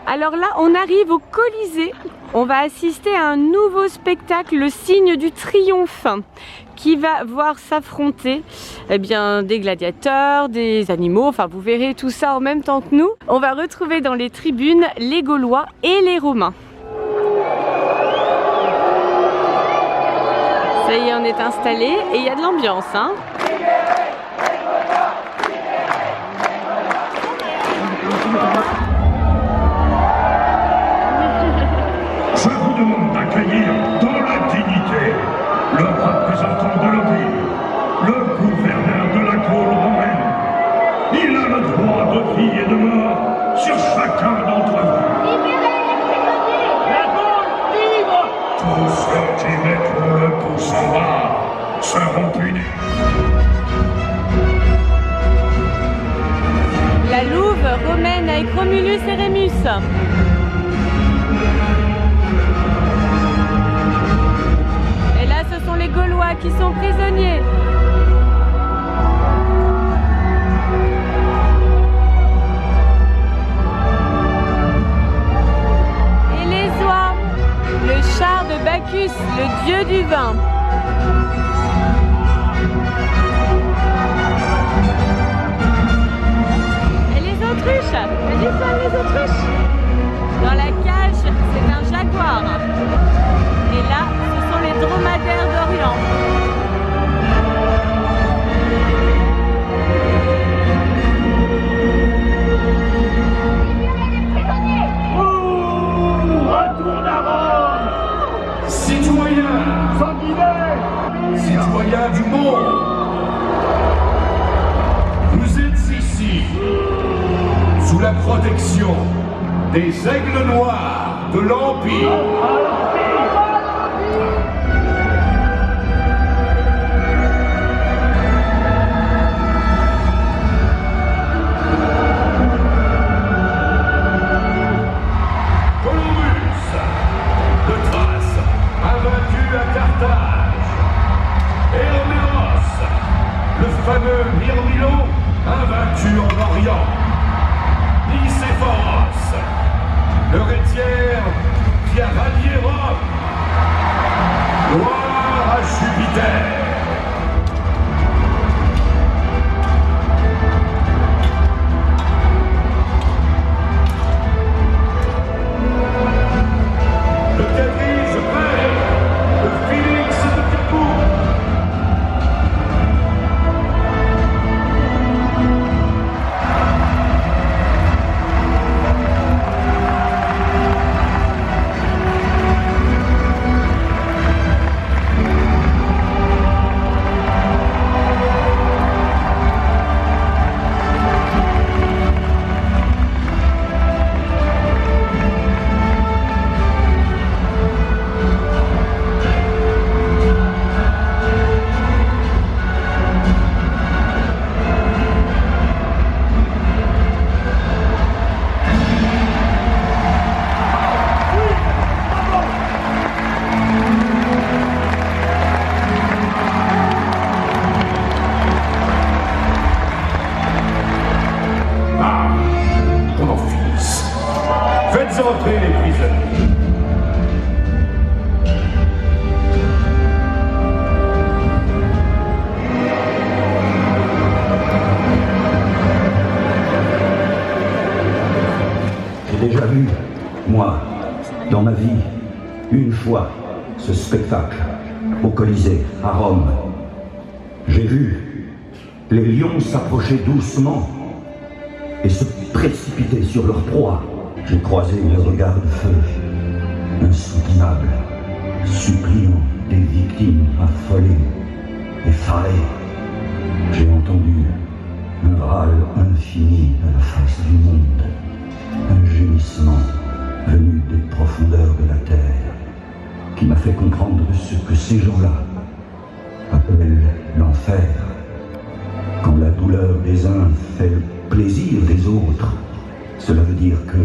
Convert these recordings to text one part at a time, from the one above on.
Alors là, on arrive au Colisée. On va assister à un nouveau spectacle, le signe du triomphe, qui va voir s'affronter des gladiateurs, des animaux, enfin vous verrez tout ça en même temps que nous. On va retrouver dans les tribunes les Gaulois et les Romains. Ça y est, on est installé et il y a de l'ambiance, hein. Je vous demande d'accueillir dans la dignité le représentant de l'Empire, le gouverneur de la Gaule romaine. Il a le droit de vie et de mort sur chacun d'entre vous. Libérez les prisonniers! La Gaule libre! Tous ceux qui mettront le pouce en bas seront punis. La louve romaine avec Romulus et Rémus. Et là, ce sont les Gaulois qui sont prisonniers. Et les oies, le char de Bacchus, le dieu du vin. Les autruches. Dans la cage, c'est un jaguar. Et là, ce sont les dromadaires d'Orient. Retourne à Rome! Citoyens sanguinaires! Citoyens du monde! Vous êtes ici sous la protection des aigles noirs de l'Empire. Columbus de Thrace, invaincu à Carthage. Héroméros, le fameux Myrmidon, invaincu en Orient. Nicéphoros, le rhétière qui a rallié Rome. Gloire à Jupiter. Le Cadise Père, le Félix de Capoue. Faites entrer les prisonniers. J'ai déjà vu, moi, dans ma vie, une fois, ce spectacle au Colisée, à Rome. J'ai vu les lions s'approcher doucement et se précipiter sur leur proie. J'ai croisé le regard de feu, insoutenable, suppliant des victimes affolées, effarées. J'ai entendu un râle infini à la face du monde, un gémissement venu des profondeurs de la terre, qui m'a fait comprendre ce que ces gens-là appellent l'enfer. Quand la douleur des uns fait le plaisir des autres, cela veut dire que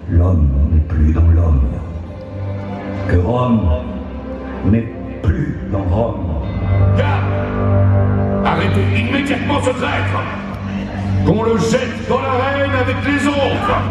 l'homme n'est plus dans l'homme, que Rome n'est plus dans Rome. Garde! Arrêtez immédiatement ce traître! Qu'on le jette dans l'arène avec les autres!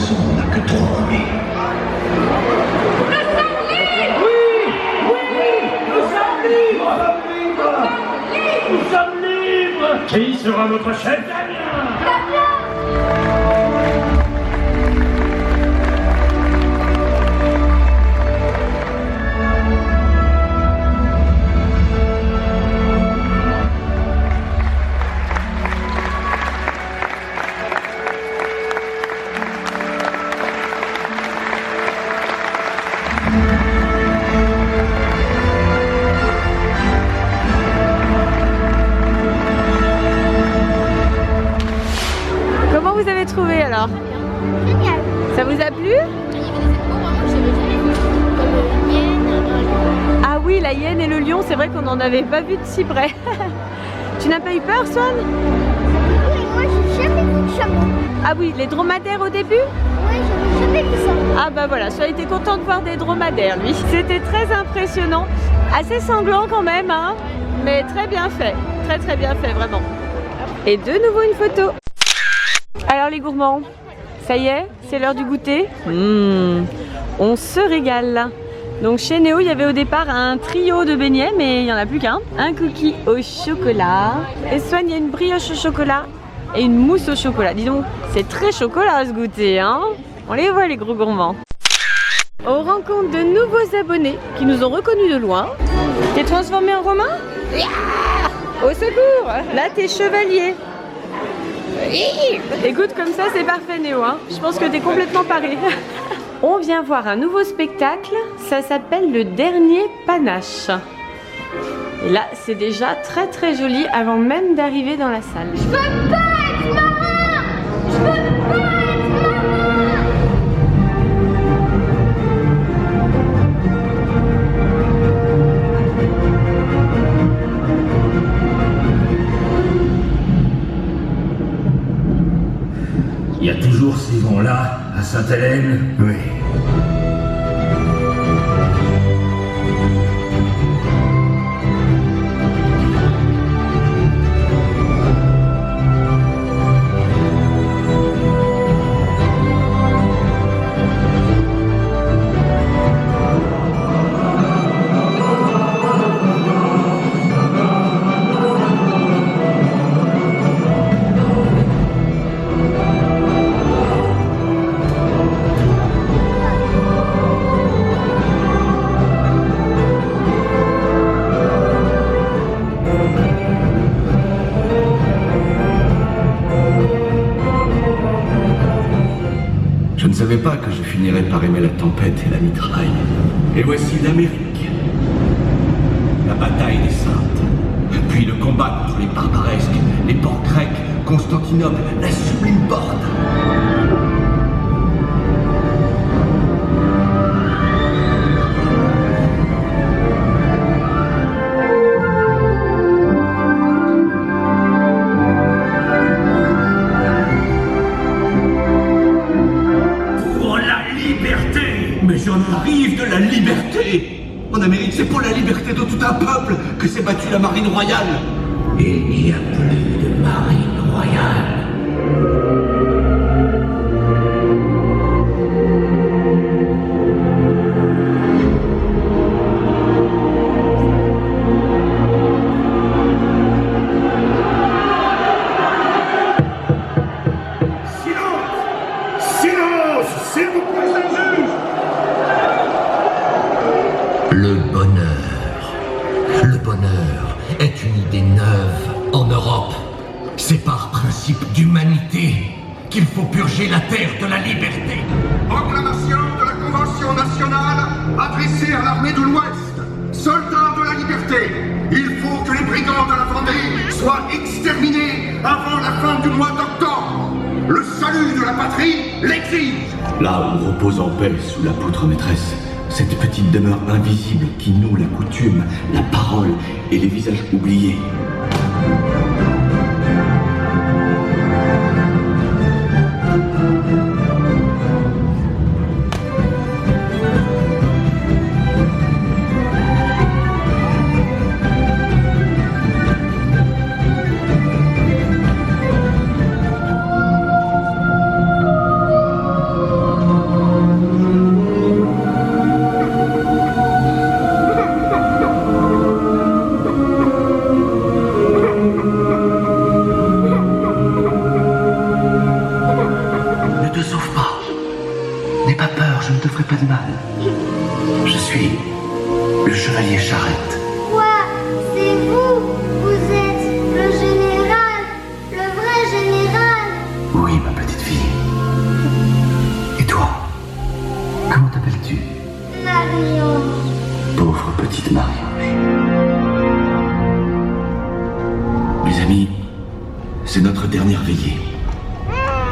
sang n'a que trop coulé. Nous sommes libres! Qui sera notre chef? Comment vous avez trouvé alors? Génial. Ça vous a plu? Il y avait des animaux vraiment que j'avais jamais vus. Comme une hyène, un lion. Ah oui, la hyène et le lion, c'est vrai qu'on n'en avait pas vu de si près. Tu n'as pas eu peur, Swan? Et moi, j'ai jamais vu de chameau. Ah oui, les dromadaires au début? Ouais, j'avais jamais vu ça. Ah bah voilà, Swan était content de voir des dromadaires, lui. C'était très impressionnant, assez sanglant quand même, hein, mais très bien fait, très bien fait, vraiment. Et de nouveau une photo. Alors les gourmands, ça y est, c'est l'heure du goûter. On se régale. Donc chez Néo, il y avait au départ un trio de beignets, mais il n'y en a plus qu'un. Un cookie au chocolat. Et Swan, il y a une brioche au chocolat et une mousse au chocolat. Dis donc, c'est très chocolat ce goûter, hein. On les voit les gros gourmands. On rencontre de nouveaux abonnés qui nous ont reconnus de loin. T'es transformé en Romain? Au secours! Là, t'es chevalier. Écoute, comme ça, c'est parfait, Néo, hein. Je pense que t'es complètement paré. On vient voir un nouveau spectacle. Ça s'appelle Le Dernier Panache. Et là, c'est déjà très joli avant même d'arriver dans la salle. Je veux pas être marin! Je veux pas être marin! Il y a toujours ces vents-là à Sainte-Hélène? Oui. Je ne savais pas que je finirais par aimer la tempête et la mitraille. Et voici l'Amérique. La bataille des Saintes. Puis le combat contre les barbaresques, les ports grecs, Constantinople, la sublime porte. Mais j'en arrive de la liberté! En Amérique, c'est pour la liberté de tout un peuple que s'est battue la marine royale! Il n'y a plus de marine royale. Silence! Silence! S'il vous plaît, juge! Le bonheur est une idée neuve en Europe. C'est par principe d'humanité qu'il faut purger la terre de la liberté. Proclamation de la Convention nationale adressée à l'armée de l'Ouest. Soldats de la liberté, il faut que les brigands de la Vendée soient exterminés avant la fin du mois d'octobre. Le salut de la patrie l'exige. Là où repose en paix sous la poutre maîtresse, cette petite demeure invisible qui noue la coutume, la parole et les visages oubliés. N'aie pas peur, je ne te ferai pas de mal. Je suis le chevalier Charrette. Quoi? C'est vous? Vous êtes le général, le vrai général. Oui, ma petite fille. Et toi? Comment t'appelles-tu? Marie-Ange. Pauvre petite Marie-Ange. Mes amis, c'est notre dernière veillée.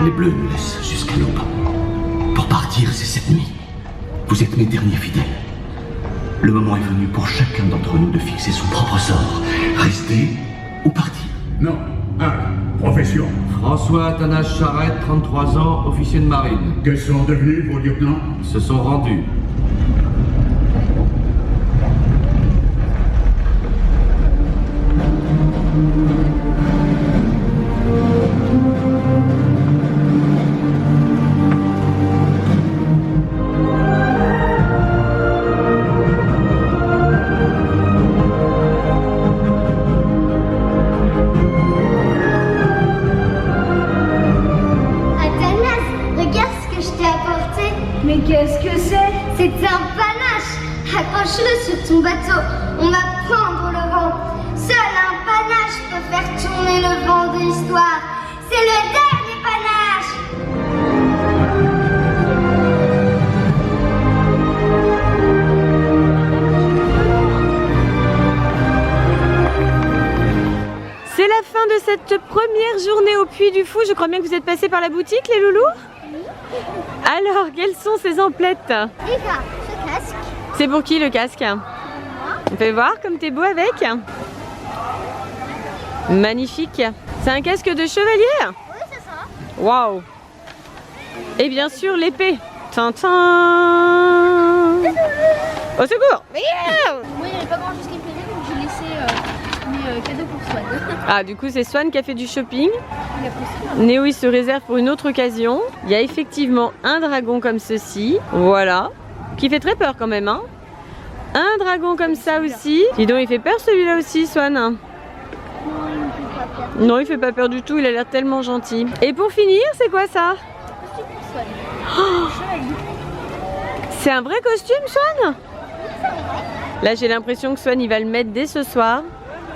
Les Bleus nous laissent jusqu'à l'aube. Pour partir, c'est cette nuit. Vous êtes mes derniers fidèles. Le moment est venu pour chacun d'entre nous de fixer son propre sort. Rester ou partir. Non. Profession. François Athanase Charrette, 33 ans, officier de marine. Que sont devenus vos lieutenants? Se sont rendus. Mais qu'est-ce que c'est? C'est un panache. Accroche-le sur ton bateau. On va prendre le vent. Seul un panache peut faire tourner le vent de l'histoire. C'est le dernier panache. C'est la fin de cette première journée au Puy du Fou. Je crois bien que vous êtes passés par la boutique, les loulous? Alors, quelles sont ces emplettes? Eva, ce casque. C'est pour qui le casque? On peut voir comme t'es beau avec. Magnifique. C'est un casque de chevalier? Oui, c'est ça. Waouh. Et bien sûr l'épée. Tintin. Au secours. Moi, il n'y avait pas grand chose qui me plaisait, donc j'ai laissé mes cadeaux pour Swan. Ah, du coup c'est Swan qui a fait du shopping. Il a pris ça. Néo il se réserve pour une autre occasion. Il y a effectivement un dragon comme ceci. Voilà. Qui fait très peur quand même, hein. Un dragon comme ça aussi. Dis donc, il fait peur celui-là aussi, Swan. Non, il fait pas peur du tout, il a l'air tellement gentil. Et pour finir, c'est quoi ça? Oh, c'est un vrai costume, Swan? Là, j'ai l'impression que Swan, il va le mettre dès ce soir.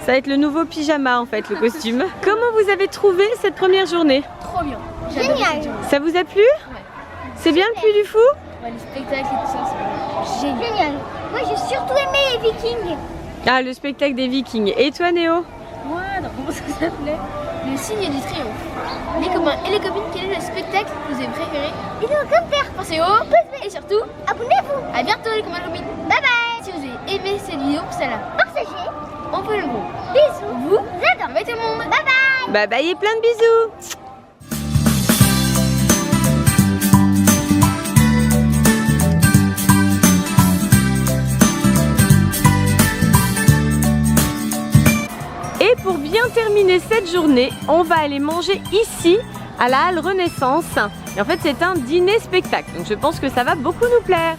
Ça va être le nouveau pyjama, en fait, le costume. Comment vous avez trouvé cette première journée? Trop bien. Génial. Ça vous a plu? C'est bien le Puy du Fou? Ouais, les spectacles et tout ça, c'est génial. Moi, j'ai surtout aimé les Vikings. Ah, le spectacle des Vikings. Et toi, Néo? Moi, alors, comment ça s'appelait? Le signe du triomphe. Les copains et les copines, quel est le spectacle que vous avez préféré? Et donc, comme faire. Pensez au pouce bleu et surtout, Abonnez-vous. à bientôt les copains et copines. Bye bye. Si vous avez aimé cette vidéo, celle-là, Partagez. on peut le gros. Bisous. Vous, j'adore. Bye tout le monde. Bye bye. Bye bye et plein de bisous. Et pour bien terminer cette journée, on va aller manger ici à la Halle Renaissance. Et en fait, c'est un dîner-spectacle. Donc je pense que ça va beaucoup nous plaire.